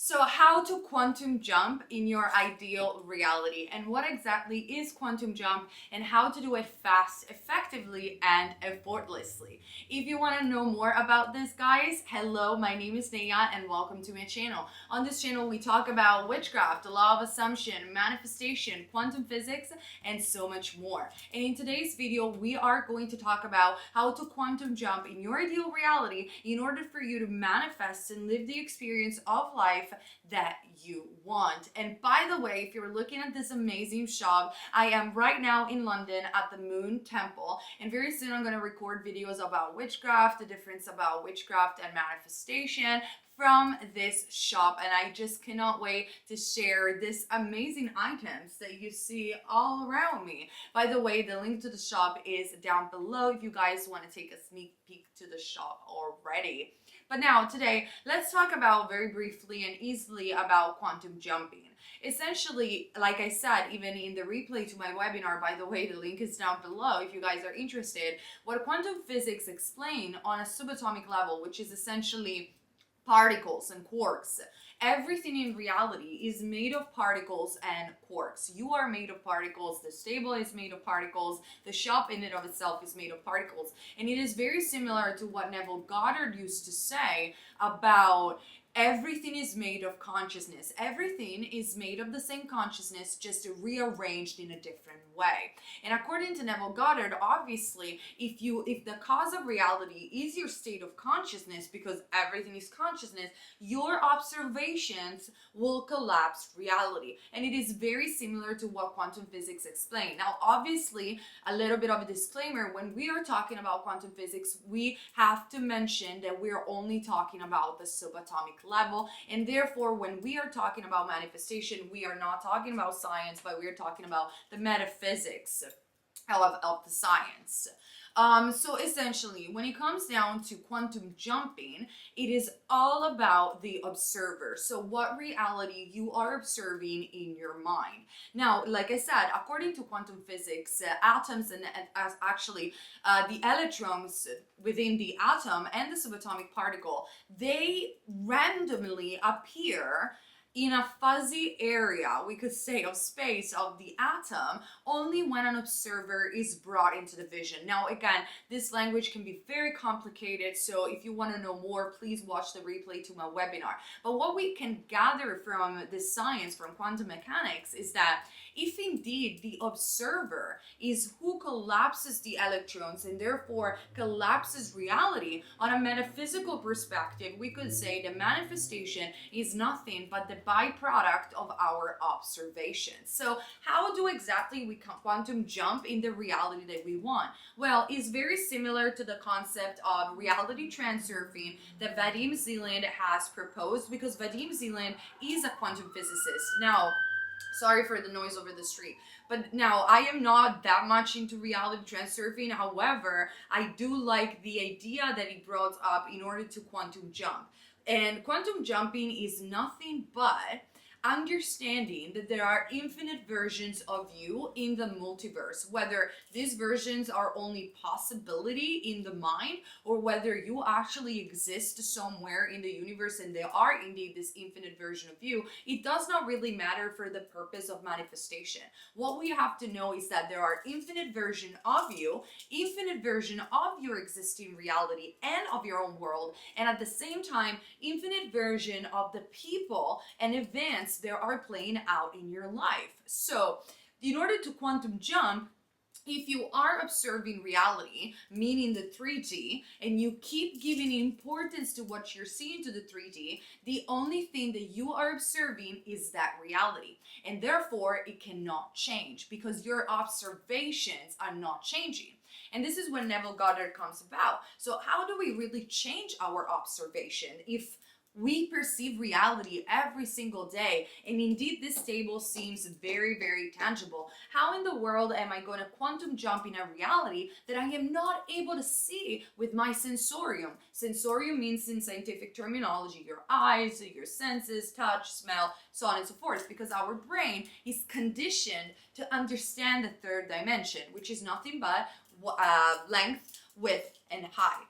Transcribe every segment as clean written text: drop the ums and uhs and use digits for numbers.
So how to quantum jump in your ideal reality, and what exactly is quantum jump and how to do it fast, effectively, and effortlessly. If you want to know more about this, guys, hello, my name is Neya and welcome to my channel. On this channel we talk about witchcraft, the law of assumption, manifestation, quantum physics, and so much more. And in today's video we are going to talk about how to quantum jump in your ideal reality in order for you to manifest and live the experience of life that you want. And by the way, if you're looking at this amazing shop, I am right now in London at the Moon Temple, and very soon I'm going to record videos about witchcraft, the difference about witchcraft and manifestation from this shop, and I just cannot wait to share this amazing items that you see all around me. By the way, the link to the shop is down below if you guys want to take a sneak peek to the shop already. But now, today, let's talk about very briefly and easily about quantum jumping. Essentially, like I said, even in the replay to my webinar, by the way, the link is down below if you guys are interested, what quantum physics explain on a subatomic level, which is essentially particles and quarks. Everything in reality is made of particles and quarks. You are made of particles, the stable is made of particles, the shop in and of itself is made of particles. And it is very similar to what Neville Goddard used to say about everything is made of consciousness. Everything is made of the same consciousness, just rearranged in a different way. And according to Neville Goddard, obviously, if the cause of reality is your state of consciousness, because everything is consciousness, your observations will collapse reality. And it is very similar to what quantum physics explain. Now, obviously, a little bit of a disclaimer, when we are talking about quantum physics, we have to mention that we're only talking about the subatomic level, and therefore when we are talking about manifestation, we are not talking about science, but we are talking about the metaphysics of the science. So essentially, when it comes down to quantum jumping, it is all about the observer. So what reality you are observing in your mind. Now, like I said, according to quantum physics, atoms and actually the electrons within the atom and the subatomic particle, they randomly appear in a fuzzy area, we could say, of space of the atom, only when an observer is brought into the vision. Now, again, this language can be very complicated, so if you want to know more, please watch the replay to my webinar. But what we can gather from this science, from quantum mechanics, is that if indeed the observer is who collapses the electrons and therefore collapses reality, on a metaphysical perspective, we could say the manifestation is nothing but the byproduct of our observations. So how do exactly we quantum jump in the reality that we want? Well, it's very similar to the concept of reality transurfing that Vadim Zeland has proposed, because Vadim Zeland is a quantum physicist. Now, sorry for the noise over the street, but now I am not that much into reality transurfing. However, I do like the idea that he brought up in order to quantum jump. And quantum jumping is nothing but understanding that there are infinite versions of you in the multiverse, whether these versions are only possibility in the mind or whether you actually exist somewhere in the universe and there are indeed this infinite version of you. It does not really matter for the purpose of manifestation. What we have to know is that there are infinite version of you, infinite version of your existing reality and of your own world, and at the same time infinite version of the people and events there are playing out in your life. So in order to quantum jump, if you are observing reality, meaning the 3D, and you keep giving importance to what you're seeing to the 3D, the only thing that you are observing is that reality. And therefore, it cannot change because your observations are not changing. And this is when Neville Goddard comes about. So how do we really change our observation if we perceive reality every single day, and indeed this table seems very, very tangible? How in the world am I going to quantum jump in a reality that I am not able to see with my sensorium? Sensorium means, in scientific terminology, your eyes, your senses, touch, smell, so on and so forth, because our brain is conditioned to understand the third dimension, which is nothing but length, width, and height.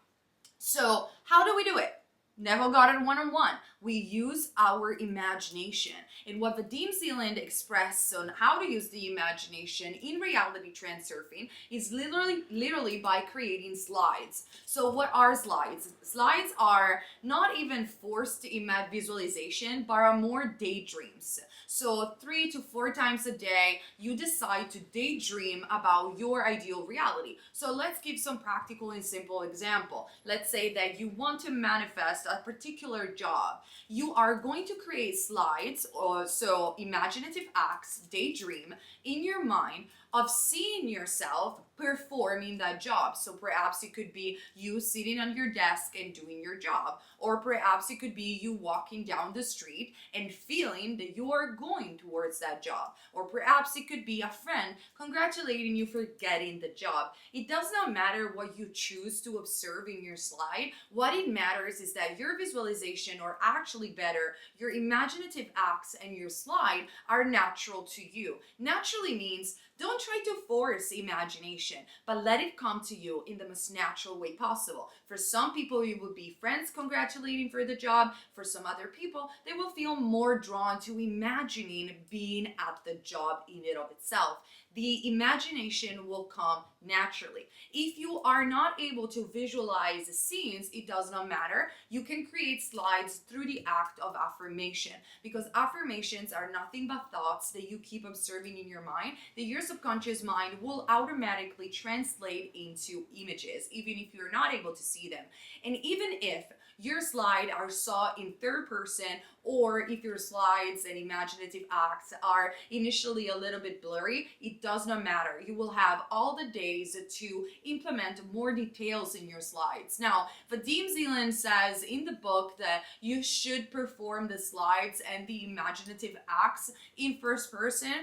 So how do we do it? Neville Goddard 101. we use our imagination. And what Vadim Zealand expressed on how to use the imagination in reality transurfing is literally by creating slides. So what are slides? Slides are not even forced visualization, but are more daydreams. So 3 to 4 times a day, you decide to daydream about your ideal reality. So let's give some practical and simple example. Let's say that you want to manifest a particular job. You are going to create slides, or so imaginative acts, daydream in your mind of seeing yourself performing that job. So perhaps it could be you sitting on your desk and doing your job, or perhaps it could be you walking down the street and feeling that you are going towards that job, or perhaps it could be a friend congratulating you for getting the job. It does not matter what you choose to observe in your slide. What it matters is that your visualization, or actually better, your imaginative acts and your slide are natural to you. Naturally means don't try to force imagination, but let it come to you in the most natural way possible. For some people, it would be friends congratulating for the job. For some other people, they will feel more drawn to imagining being at the job in and of itself. The imagination will come naturally. If you are not able to visualize scenes, it does not matter. You can create slides through the act of affirmation, because affirmations are nothing but thoughts that you keep observing in your mind, that your subconscious mind will automatically translate into images, even if you're not able to see them. And even if your slide are saw in third person, or if your slides and imaginative acts are initially a little bit blurry, it does not matter. You will have all the days to implement more details in your slides. Now, Vadim Zealand says in the book that you should perform the slides and the imaginative acts in first person.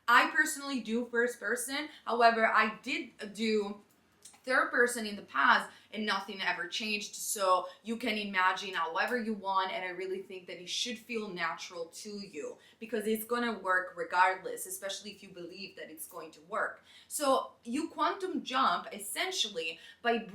I personally do first person. However, I did do third person in the past, and nothing ever changed. So you can imagine however you want, and I really think that it should feel natural to you, because it's gonna work regardless, especially if you believe that it's going to work. So you quantum jump essentially by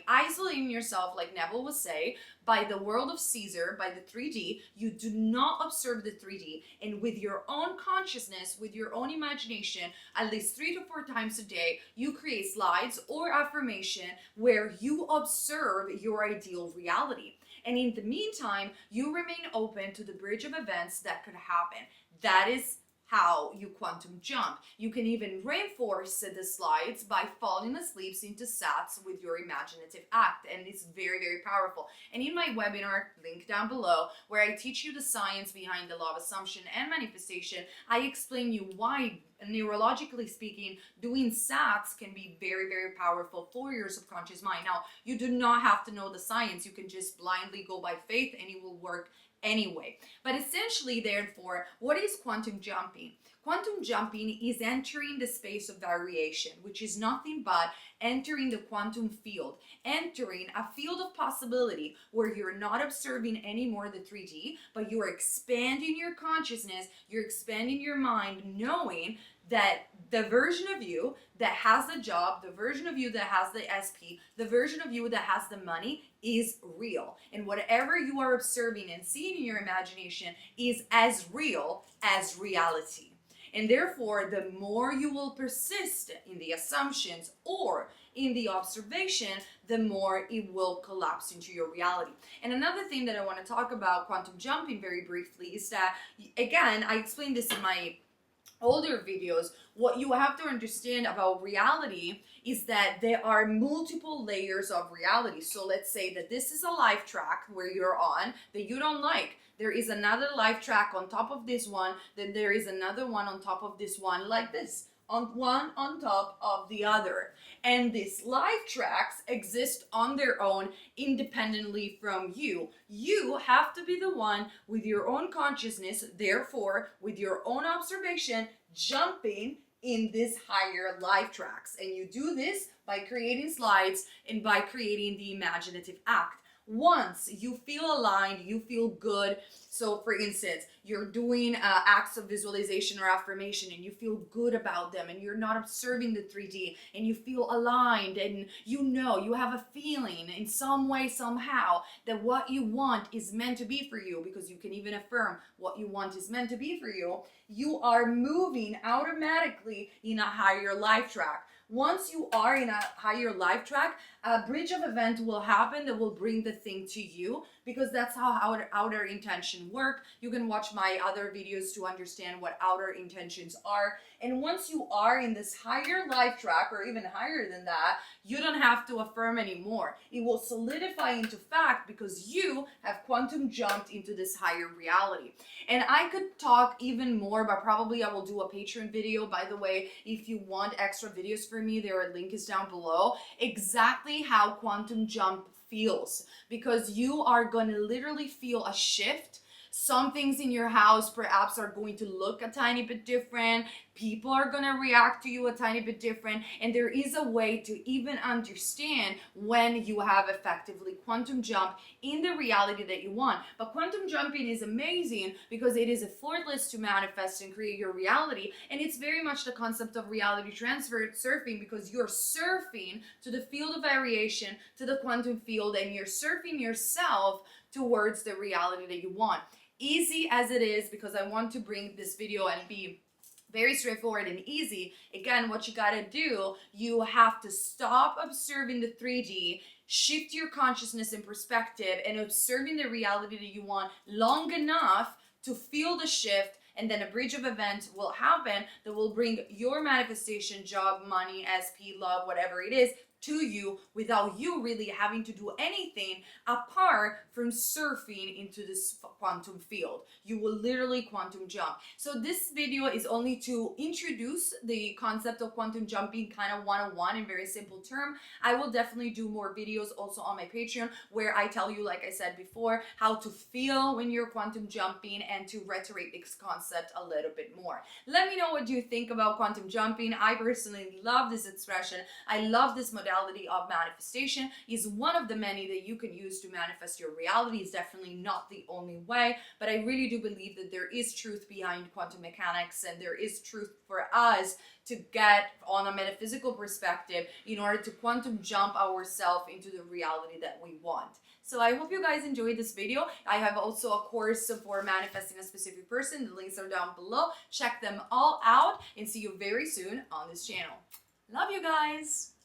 isolating yourself, like Neville was saying, by the world of Caesar, by the 3D. You do not observe the 3D, and with your own consciousness, with your own imagination, at least 3 to 4 times a day, you create slides or affirmation where you observe your ideal reality. And in the meantime, you remain open to the bridge of events that could happen. That is how you quantum jump. You can even reinforce the slides by falling asleep into sats with your imaginative act, and it's very, very powerful. And in my webinar, link down below, where I teach you the science behind the law of assumption and manifestation, I explain you why, neurologically speaking, doing sats can be very, very powerful for your subconscious mind. Now, you do not have to know the science. You can just blindly go by faith and it will work anyway. But essentially, therefore, what is quantum jumping? Quantum jumping is entering the space of variation, which is nothing but entering the quantum field, entering a field of possibility where you're not observing anymore the 3D, but you're expanding your consciousness, you're expanding your mind, knowing that the version of you that has the job, the version of you that has the SP, the version of you that has the money is real. And whatever you are observing and seeing in your imagination is as real as reality. And therefore, the more you will persist in the assumptions or in the observation, the more it will collapse into your reality. And another thing that I want to talk about quantum jumping very briefly is that, again, I explained this in my older videos. What you have to understand about reality is that there are multiple layers of reality. So let's say that this is a life track where you're on that you don't like. There is another life track on top of this one, then there is another one on top of this one, like this, one on top of the other. And these life tracks exist on their own independently from you. You have to be the one with your own consciousness, therefore with your own observation, jumping in these higher life tracks. And you do this by creating slides and by creating the imaginative act. Once you feel aligned, you feel good. So for instance, you're doing acts of visualization or affirmation and you feel good about them, and you're not observing the 3D, and you feel aligned, and you have a feeling in some way, somehow, that what you want is meant to be for you, because you can even affirm what you want is meant to be for you. You are moving automatically in a higher life track. Once you are in a higher life track, a bridge of event will happen that will bring the thing to you, because that's how outer intention work. You can watch my other videos to understand what outer intentions are. And once you are in this higher life track, or even higher than that, you don't have to affirm anymore. It will solidify into fact, because you have quantum jumped into this higher reality. And I could talk even more, but probably I will do a Patreon video. By the way, if you want extra videos for me, their link is down below. Exactly how quantum jump feels, because you are going to literally feel a shift. Some things in your house perhaps are going to look a tiny bit different. People are going to react to you a tiny bit different. And there is a way to even understand when you have effectively quantum jump in the reality that you want. But quantum jumping is amazing because it is effortless to manifest and create your reality. And it's very much the concept of reality transfer surfing, because you're surfing to the field of variation, to the quantum field, and you're surfing yourself towards the reality that you want. Easy as it is, because I want to bring this video and be very straightforward and easy. Again, what you gotta do, you have to stop observing the 3D, shift your consciousness and perspective, and observing the reality that you want long enough to feel the shift. And then a bridge of events will happen that will bring your manifestation, job, money, SP, love, whatever it is, to you, without you really having to do anything apart from surfing into this quantum field. You will literally quantum jump. So this video is only to introduce the concept of quantum jumping kind of 101 in very simple term. I will definitely do more videos also on my Patreon, where I tell you, like I said before, how to feel when you're quantum jumping and to reiterate this concept a little bit more. Let me know what you think about quantum jumping. I personally love this expression. I love this modality of manifestation. Is one of the many that you can use to manifest your reality. It's definitely not the only way, but I really do believe that there is truth behind quantum mechanics, and there is truth for us to get on a metaphysical perspective in order to quantum jump ourselves into the reality that we want. So I hope you guys enjoyed this video. I have also a course for manifesting a specific person. The links are down below. Check them all out, and see you very soon on this channel. Love you guys.